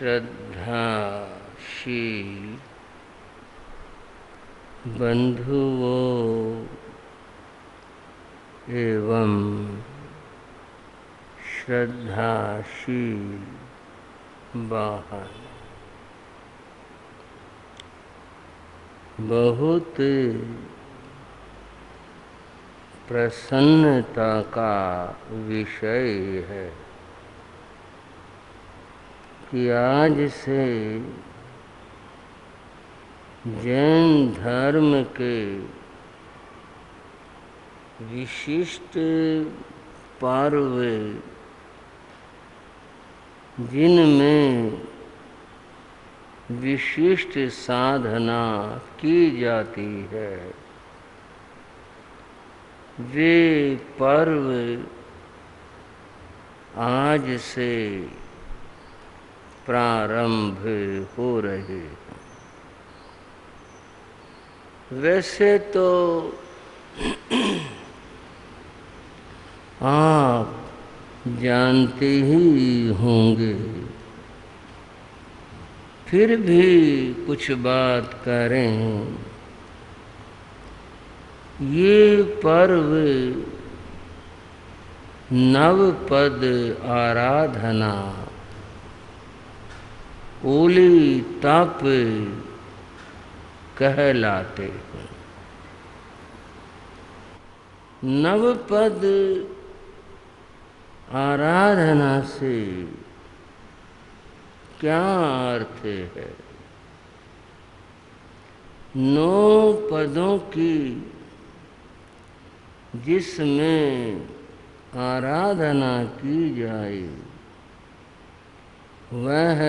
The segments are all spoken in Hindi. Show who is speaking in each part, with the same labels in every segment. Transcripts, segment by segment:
Speaker 1: श्रद्धाशील बंधुओं एवं श्रद्धाशील बाहर बहुत प्रसन्नता का विषय है कि आज से जैन धर्म के विशिष्ट पर्व जिनमें विशिष्ट साधना की जाती है, वे पर्व आज से प्रारंभ हो रहे हैं। वैसे तो आप जानते ही होंगे, फिर भी कुछ बात करें। ये पर्व नवपद आराधना, ओली तप कहलाते हैं। नवपद आराधना से क्या अर्थ है? 9 पदों की जिसमें आराधना की जाए वह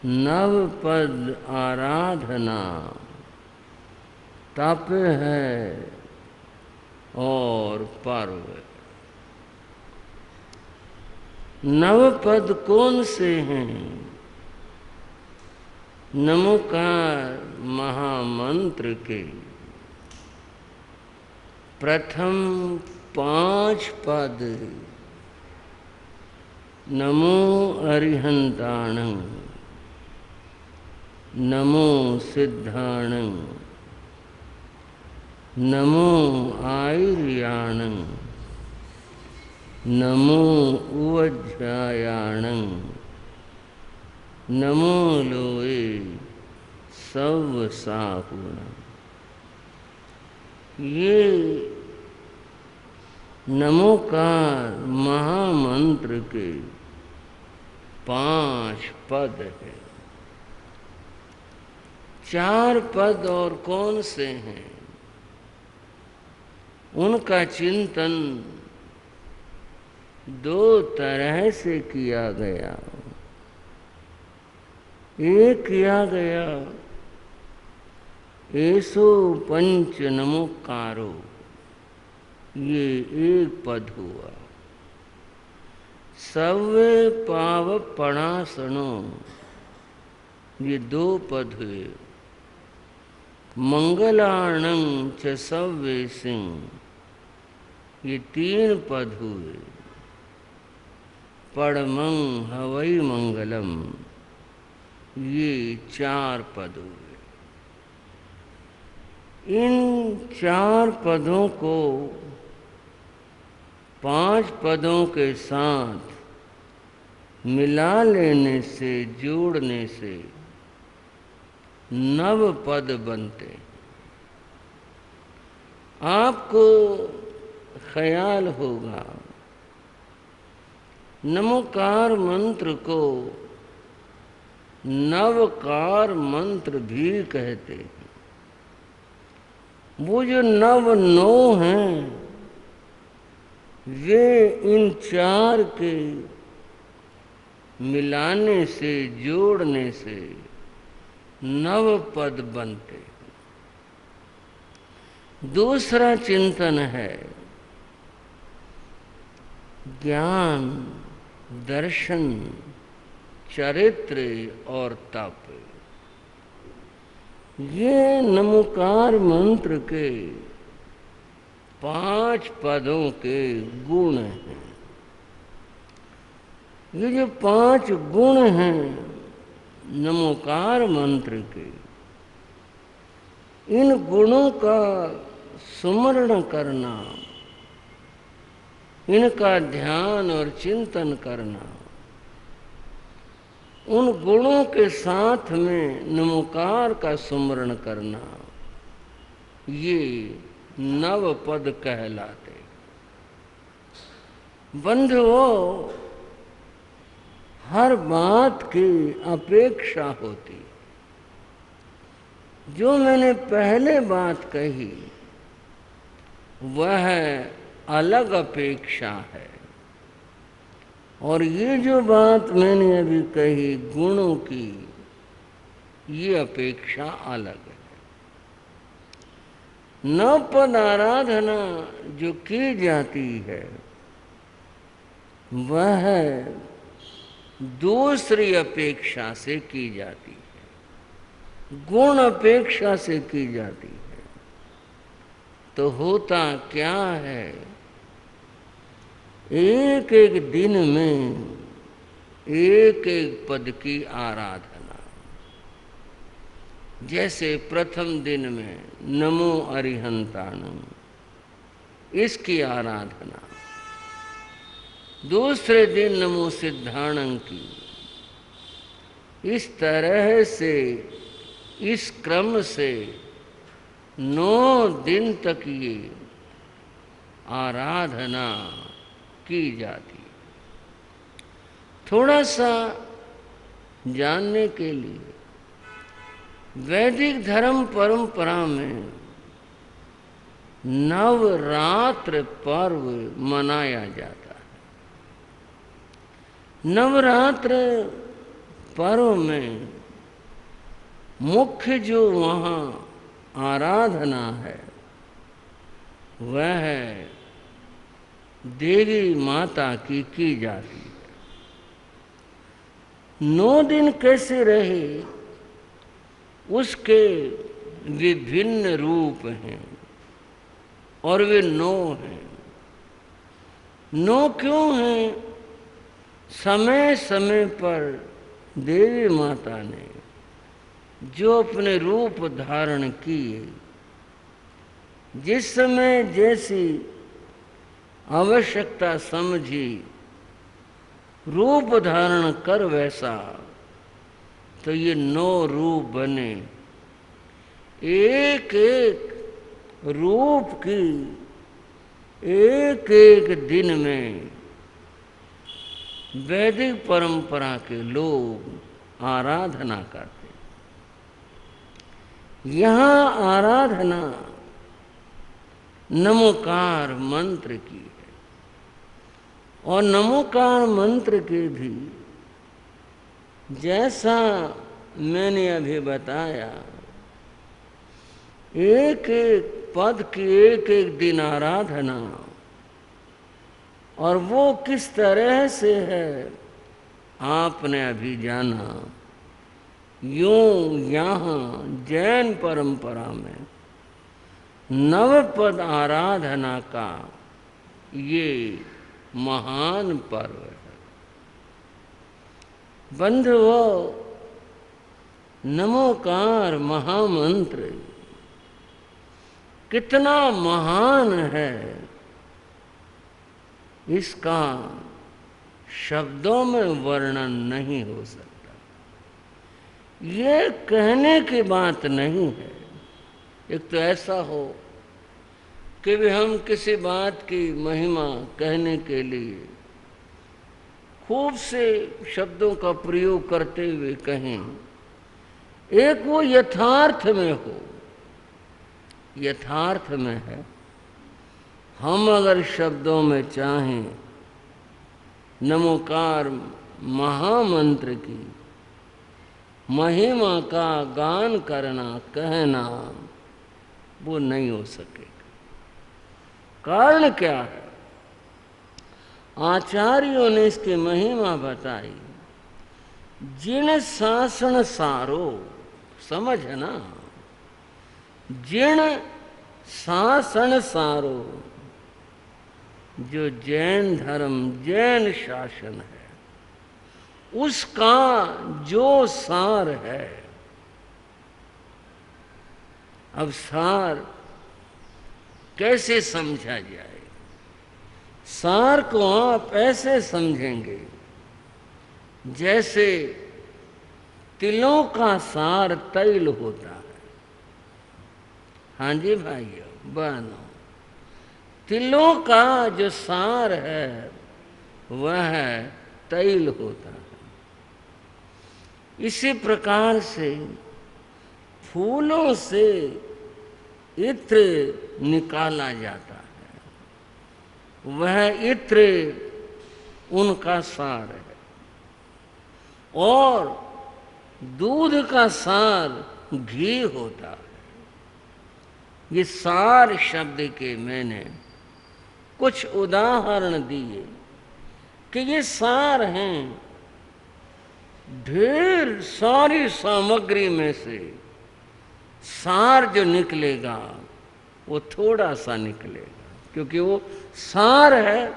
Speaker 1: नवपद आराधना तप है और पर्व। नवपद कौन से हैं? नमोकार महामंत्र के प्रथम 5 पद नमो अरिहंताणं, नमो सिद्धाणं, नमो आयुर्याणं, नमो उवज्जायाणं, नमो लोए सवसाहुणं। ये नमोकार महामंत्र के 5 पद हैं। 4 पद और कौन से हैं? उनका चिंतन 2 तरह से किया गया। एक किया गया एसो पंच नमोकारो, ये एक पद हुआ। सव्वे पाव पणासनो, ये 2 पद हुए। मंगलाणं च सव्वेसिं, ये 3 पद हुए। परमं हवै मंगलम, ये 4 पद हुए। इन 4 पदों को 5 पदों के साथ मिला लेने से, जोड़ने से नव पद बनते। आपको ख्याल होगा नमोकार मंत्र को नवकार मंत्र भी कहते हैं। वो जो 9 हैं वे इन 4 के मिलाने से, जोड़ने से नव पद बनते। दूसरा चिंतन है ज्ञान, दर्शन, चरित्र और तप। ये नमोकार मंत्र के 5 पदों के गुण हैं। ये जो 5 गुण हैं नमोकार मंत्र के, इन गुणों का सुमरण करना, इनका ध्यान और चिंतन करना, उन गुणों के साथ में नमोकार का सुमरण करना, ये नव पद कहलाते। बंधुओं, हर बात की अपेक्षा होती। जो मैंने पहले बात कही वह अलग अपेक्षा है, और ये जो बात मैंने अभी कही गुणों की, ये अपेक्षा अलग है। नव पद आराधना जो की जाती है वह दूसरी अपेक्षा से की जाती है, गुण अपेक्षा से की जाती है। तो होता क्या है, एक एक दिन में एक एक पद की आराधना। जैसे प्रथम दिन में नमो अरिहंताणं, इसकी आराधना। दूसरे दिन नमो सिद्धाणं की। इस तरह से, इस क्रम से 9 दिन तक ये आराधना की जाती। थोड़ा सा जानने के लिए, वैदिक धर्म परंपरा में नवरात्र पर्व मनाया जाता है। नवरात्र पर्व में मुख्य जो वहाँ आराधना है वह देवी माता की जाती है। 9 दिन कैसे रहे, उसके विभिन्न रूप हैं, और वे 9 हैं। 9 क्यों हैं? समय समय पर देवी माता ने जो अपने रूप धारण किए, जिस समय जैसी आवश्यकता समझी, रूप धारण कर वैसा, तो ये 9 रूप बने। एक एक रूप की एक एक दिन में वैदिक परंपरा के लोग आराधना करते। यहाँ आराधना नमोकार मंत्र की है, और नमोकार मंत्र के भी जैसा मैंने अभी बताया, एक एक पद की एक एक दिन आराधना, और वो किस तरह से है आपने अभी जाना। यूं यहाँ जैन परंपरा में नवपद आराधना का ये महान पर्व है। बंधुओं, नमोकार महामंत्र कितना महान है, इसका शब्दों में वर्णन नहीं हो सकता। ये कहने की बात नहीं है। एक तो ऐसा हो कि भी हम किसी बात की महिमा कहने के लिए खूब से शब्दों का प्रयोग करते हुए कहें, एक वो यथार्थ में हो, यथार्थ में है। हम अगर शब्दों में चाहें नमोकार महामंत्र की महिमा का गान करना, कहना, वो नहीं हो सकेगा। कारण क्या है? आचार्यों ने इसकी महिमा बताई। जिन शासन सारो, समझना, जिन शासन सारो, जो जैन धर्म, जैन शासन है, उसका जो सार है। अब सार कैसे समझा जाए? सार को आप ऐसे समझेंगे जैसे तिलों का सार तैल होता है। हाँ जी भाइयों बहनों, तिलों का जो सार है वह तैल होता है। इसी प्रकार से फूलों से इत्र निकाला जाता है, वह इत्र उनका सार है। और दूध का सार घी होता है। ये सार शब्द के मैंने कुछ उदाहरण दिए कि ये सार हैं। ढेर सारी सामग्री में से सार जो निकलेगा वो थोड़ा सा निकलेगा, क्योंकि वो सार है,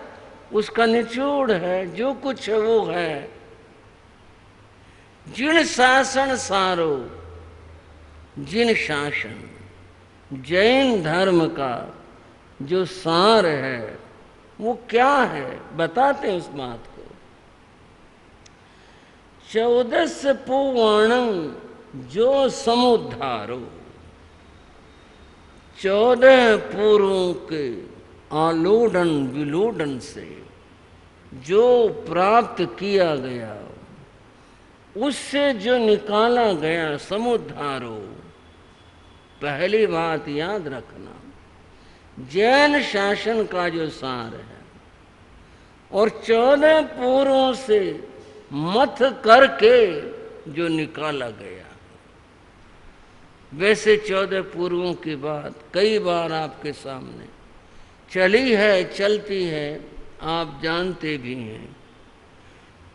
Speaker 1: उसका निचोड़ है, जो कुछ है वो है। जिन शासन सारो, जिन शासन, जैन धर्म का जो सार है वो क्या है बताते हैं उस बात को। 14 पुराणं जो समुद्धारो, 14 पूर्वों के आलोडन विलोडन से जो प्राप्त किया गया, उससे जो निकाला गया समुद्धारो। पहली बात याद रखना, जैन शासन का जो सार है और 14 पूर्वों से मथ करके जो निकाला गया। वैसे 14 पूर्वों की बात कई बार आपके सामने चली है, चलती है, आप जानते भी हैं।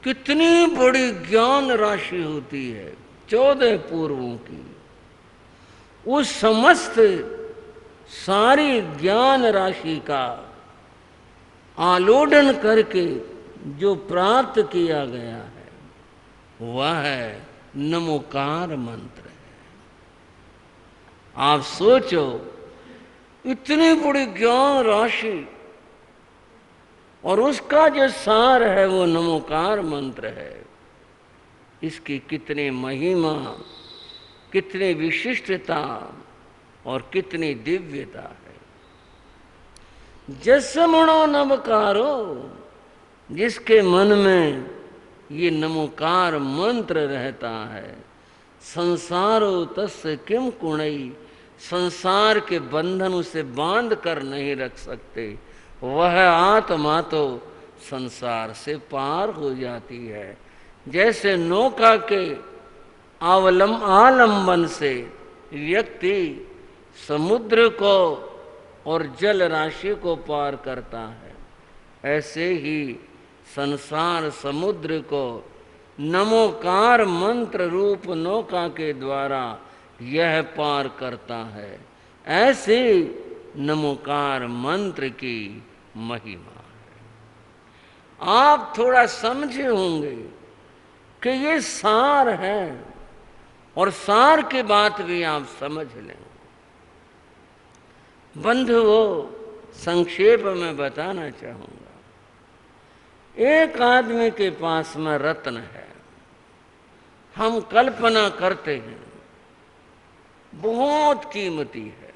Speaker 1: कितनी बड़ी ज्ञान राशि होती है 14 पूर्वों की। उस समस्त सारी ज्ञान राशि का आलोडन करके जो प्राप्त किया गया है वह है नमोकार मंत्र है। आप सोचो, इतनी बड़ी ज्ञान राशि और उसका जो सार है वो नमोकार मंत्र है। इसकी कितनी महिमा, कितनी विशिष्टता और कितनी दिव्यता है। जसमणो नमकारो, जिसके मन में ये नमोकार मंत्र रहता है, संसारो तस्य किम कुणई, संसार के बंधन उसे बांध कर नहीं रख सकते। वह आत्मा तो संसार से पार हो जाती है। जैसे नौका के आलंबन से व्यक्ति समुद्र को और जल राशि को पार करता है, ऐसे ही संसार समुद्र को नमोकार मंत्र रूप नौका के द्वारा यह पार करता है। ऐसे नमोकार मंत्र की महिमा है। आप थोड़ा समझे होंगे कि ये सार है, और सार की बात भी आप समझ लें। बंधुओं, संक्षेप में बताना चाहूंगा, एक आदमी के पास में रत्न है। हम कल्पना करते हैं बहुत कीमती है,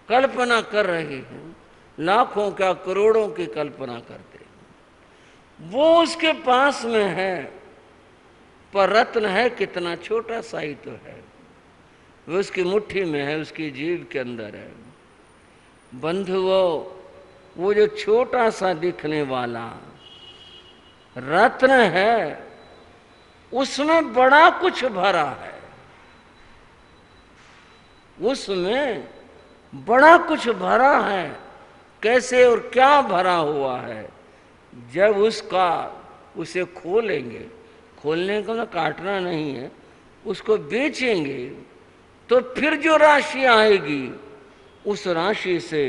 Speaker 1: कल्पना कर रहे हैं, लाखों क्या करोड़ों की कल्पना करते हैं। वो उसके पास में है, पर रत्न है कितना छोटा सा ही तो है। वो उसकी मुट्ठी में है, उसकी जीभ के अंदर है। बंधुओं, वो जो छोटा सा दिखने वाला रत्न है, उसमें बड़ा कुछ भरा है। उसमें बड़ा कुछ भरा है। कैसे और क्या भरा हुआ है? जब उसे खोलेंगे, खोलने का मतलब काटना नहीं है, उसको बेचेंगे तो फिर जो राशि आएगी, उस राशि से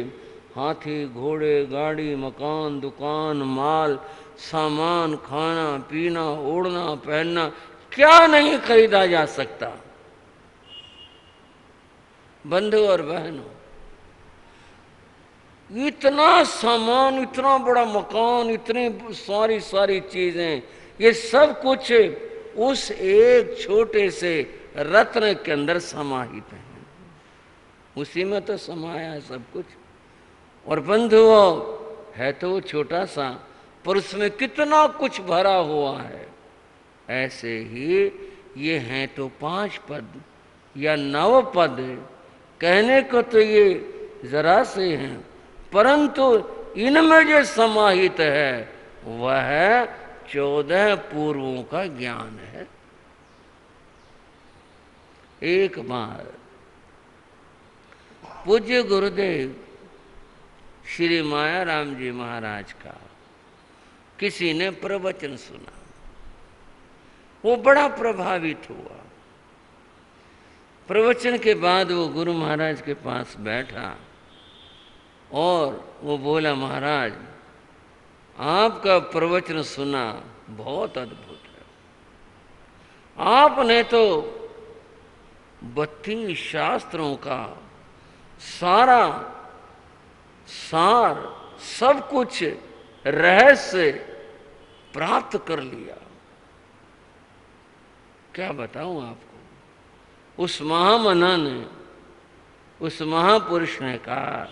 Speaker 1: हाथी, घोड़े, गाड़ी, मकान, दुकान, माल सामान, खाना पीना, ओढ़ना पहनना, क्या नहीं खरीदा जा सकता। बंधु और बहनों, इतना सामान, इतना बड़ा मकान, इतनी सारी सारी चीजें, ये सब कुछ उस एक छोटे से रत्न के अंदर समाहित है। उसी में तो समाया है सब कुछ। और बंधुओं, है तो वो छोटा सा, पर उसमें कितना कुछ भरा हुआ है। ऐसे ही ये हैं तो 5 पद या 9 पद, कहने को तो ये जरा से हैं, परंतु इनमें जो समाहित है वह 14 पूर्वों का ज्ञान है। एक बार पूज्य गुरुदेव श्री माया राम जी महाराज का किसी ने प्रवचन सुना, वो बड़ा प्रभावित हुआ। प्रवचन के बाद वो गुरु महाराज के पास बैठा और वो बोला, महाराज आपका प्रवचन सुना, बहुत अद्भुत है। आपने तो 32 शास्त्रों का सारा सार, सब कुछ रहस्य प्राप्त कर लिया। क्या बताऊं आपको। उस महामना ने, उस महापुरुष ने कहा,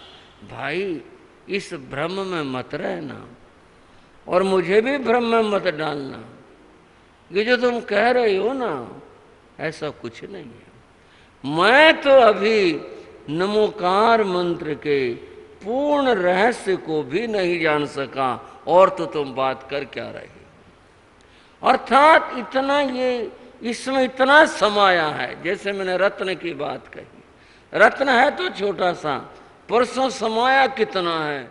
Speaker 1: भाई इस भ्रम में मत रहना और मुझे भी भ्रम में मत डालना। ये जो तुम कह रहे हो ना, ऐसा कुछ नहीं है। मैं तो अभी नमोकार मंत्र के पूर्ण रहस्य को भी नहीं जान सका, और तो तुम बात कर क्या रहे हो। अर्थात इतना ये, इसमें इतना समाया है। जैसे मैंने रत्न की बात कही, रत्न है तो छोटा सा, परसों समाया कितना है।